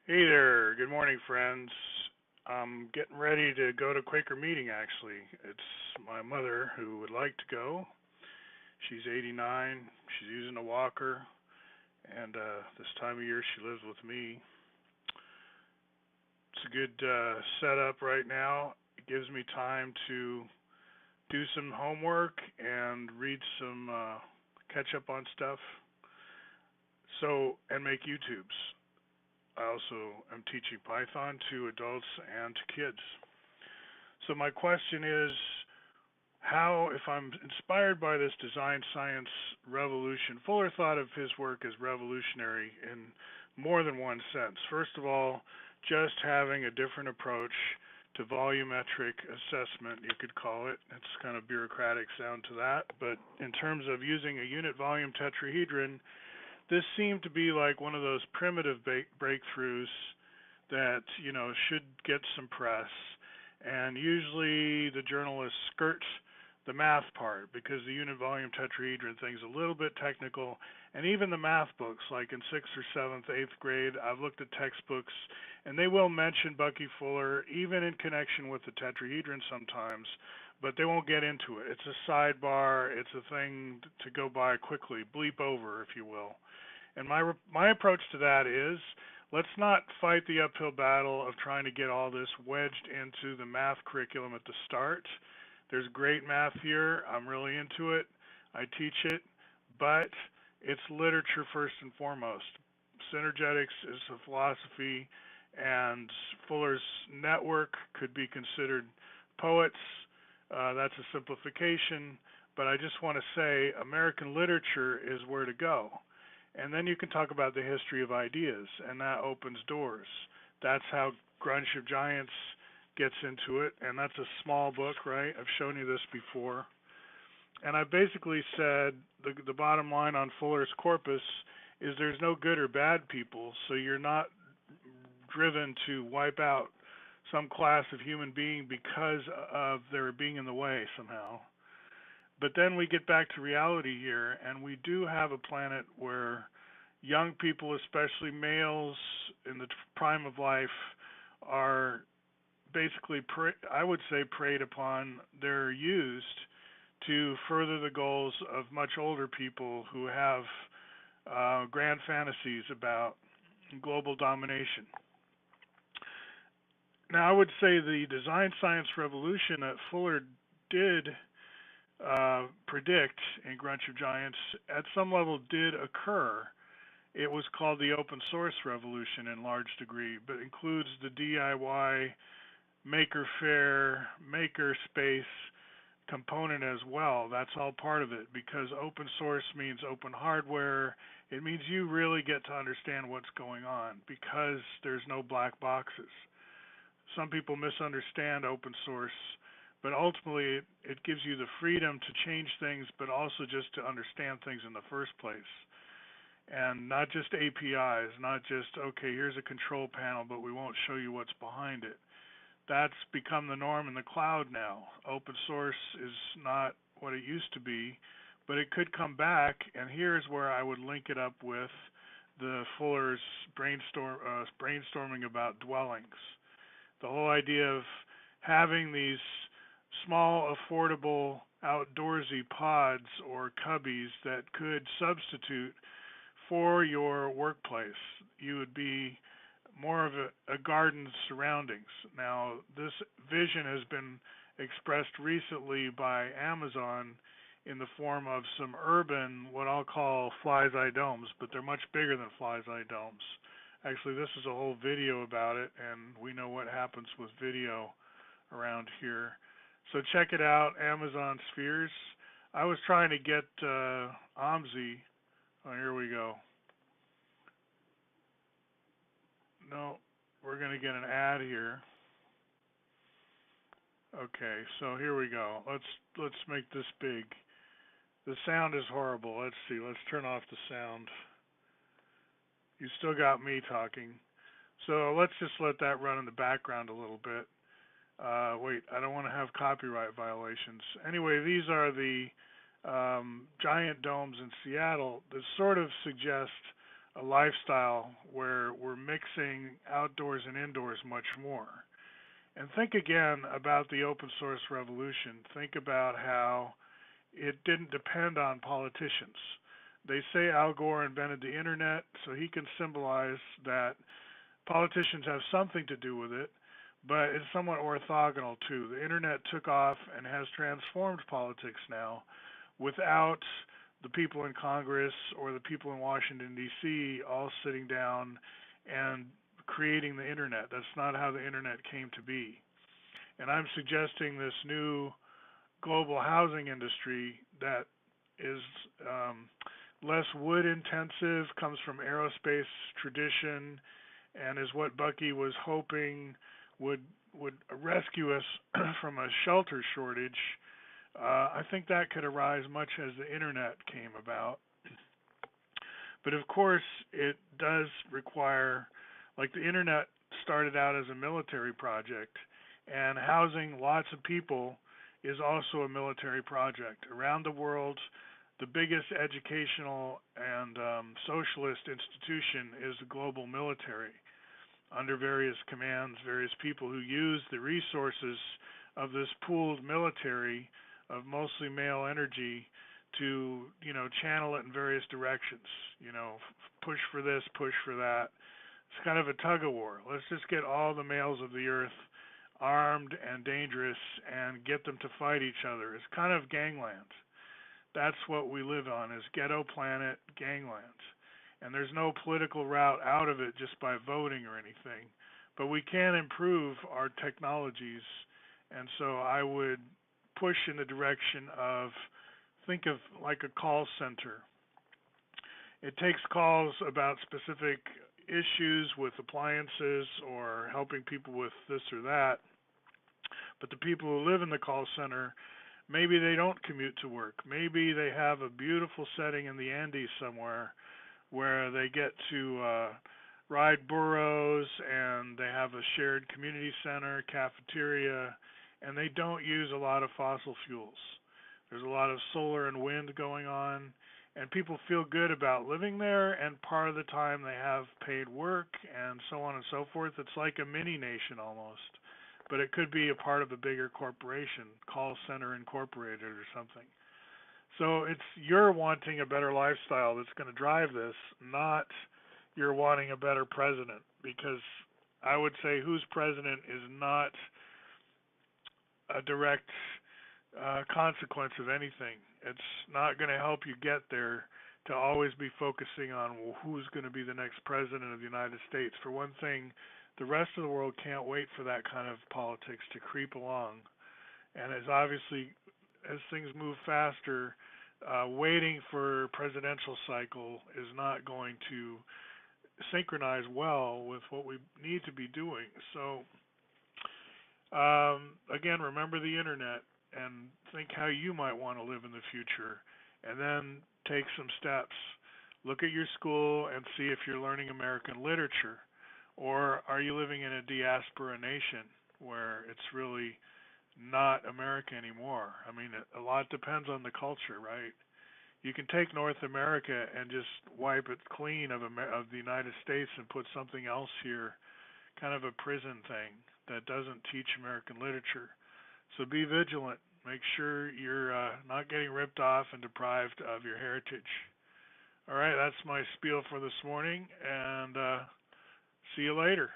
Hey there. Good morning, friends. I'm getting ready to go to Quaker meeting, actually. It's my mother who would like to go. She's 89. She's using a walker, and this time of year she lives with me. It's a good setup right now. It gives me time to do some homework and read some, catch up on stuff. And make YouTubes. I also am teaching Python to adults and to kids. So my question is, how, if I'm inspired by this design science revolution, Fuller thought of his work as revolutionary in more than one sense. First of all, just having a different approach to volumetric assessment, you could call it. It's kind of bureaucratic sound to that, but in terms of using a unit volume tetrahedron, this seemed to be like one of those primitive breakthroughs that should get some press, and usually the journalists skirt the math part because the unit volume tetrahedron thing's a little bit technical, and even the math books, like in sixth or seventh, eighth grade, I've looked at textbooks, and they will mention Bucky Fuller even in connection with the tetrahedron sometimes, but they won't get into it. It's a sidebar. It's a thing to go by quickly, bleep over, if you will. And my approach to that is, let's not fight the uphill battle of trying to get all this wedged into the math curriculum at the start. There's great math here. I'm really into it. I teach it, but it's literature first and foremost. Synergetics is a philosophy, and Fuller's network could be considered poets. That's a simplification, but I just want to say American literature is where to go. And then you can talk about the history of ideas, and that opens doors. That's how Grunch of Giants gets into it, and that's a small book, right? I've shown you this before. And I basically said the bottom line on Fuller's corpus is there's no good or bad people, so you're not driven to wipe out some class of human being because of their being in the way somehow. But then we get back to reality here, and we do have a planet where young people, especially males in the prime of life, are basically, I would say, preyed upon. They're used to further the goals of much older people who have grand fantasies about global domination. Now, I would say the design science revolution that Fuller did predict in Grunch of Giants at some level did occur. It was called the open source revolution in large degree, but includes the DIY, maker faire, maker space component as well. That's all part of it because open source means open hardware. It means you really get to understand what's going on because there's no black boxes. Some people misunderstand open source, but ultimately it gives you the freedom to change things, but also just to understand things in the first place. And not just APIs, not just, okay, here's a control panel, but we won't show you what's behind it. That's become the norm in the cloud now. Open source is not what it used to be, but it could come back, and here's where I would link it up with the Fuller's brainstorming about dwellings. The whole idea of having these small, affordable, outdoorsy pods or cubbies that could substitute for your workplace. You would be more of a garden surroundings. Now, this vision has been expressed recently by Amazon in the form of some urban, what I'll call fly's eye domes, but they're much bigger than fly's eye domes. Actually, this is a whole video about it, and we know what happens with video around here. So check it out, Amazon Spheres. I was trying to get OMSI. Oh, here we go. No, we're going to get an ad here. Okay, so here we go. Let's make this big. The sound is horrible. Let's see. Let's turn off the sound. You still got me talking. So let's just let that run in the background a little bit. Wait, I don't want to have copyright violations. Anyway, these are the giant domes in Seattle that sort of suggest a lifestyle where we're mixing outdoors and indoors much more. And think again about the open source revolution. Think about how it didn't depend on politicians. They say Al Gore invented the internet, so he can symbolize that politicians have something to do with it, but it's somewhat orthogonal too. The internet took off and has transformed politics now without the people in Congress or the people in Washington, D.C. all sitting down and creating the internet. That's not how the internet came to be. And I'm suggesting this new global housing industry that is less wood intensive, comes from aerospace tradition, and is what Bucky was hoping would rescue us from a shelter shortage. I think that could arise much as the internet came about. But of course, it does require, like the internet started out as a military project, and housing lots of people is also a military project. Around the world, the biggest educational and socialist institution is the global military, under various commands, various people who use the resources of this pooled military of mostly male energy to, channel it in various directions. Push for this, push for that. It's kind of a tug of war. Let's just get all the males of the earth armed and dangerous and get them to fight each other. It's kind of gangland. That's what we live on, is ghetto planet gangland. And there's no political route out of it just by voting or anything. But we can improve our technologies, and so I would push in the direction of, think of like a call center. It takes calls about specific issues with appliances or helping people with this or that. But the people who live in the call center, maybe they don't commute to work. Maybe they have a beautiful setting in the Andes somewhere where they get to ride burros, and they have a shared community center, cafeteria, and they don't use a lot of fossil fuels. There's a lot of solar and wind going on, and people feel good about living there, and part of the time they have paid work and so on and so forth. It's like a mini nation almost, but it could be a part of a bigger corporation, Call Center Incorporated or something. So it's you're wanting a better lifestyle that's going to drive this, not you're wanting a better president, because I would say who's president is not a direct consequence of anything. It's not going to help you get there to always be focusing on, well, who's going to be the next president of the United States. For one thing, the rest of the world can't wait for that kind of politics to creep along. And as obviously as things move faster, waiting for presidential cycle is not going to synchronize well with what we need to be doing. So again, remember the internet and think how you might want to live in the future, and then take some steps. Look at your school and see if you're learning American literature, or are you living in a diaspora nation where it's really not America anymore. I mean, a lot depends on the culture, right? You can take North America and just wipe it clean of the United States and put something else here, kind of a prison thing that doesn't teach American literature. So be vigilant. Make sure you're not getting ripped off and deprived of your heritage. All right, that's my spiel for this morning, and see you later.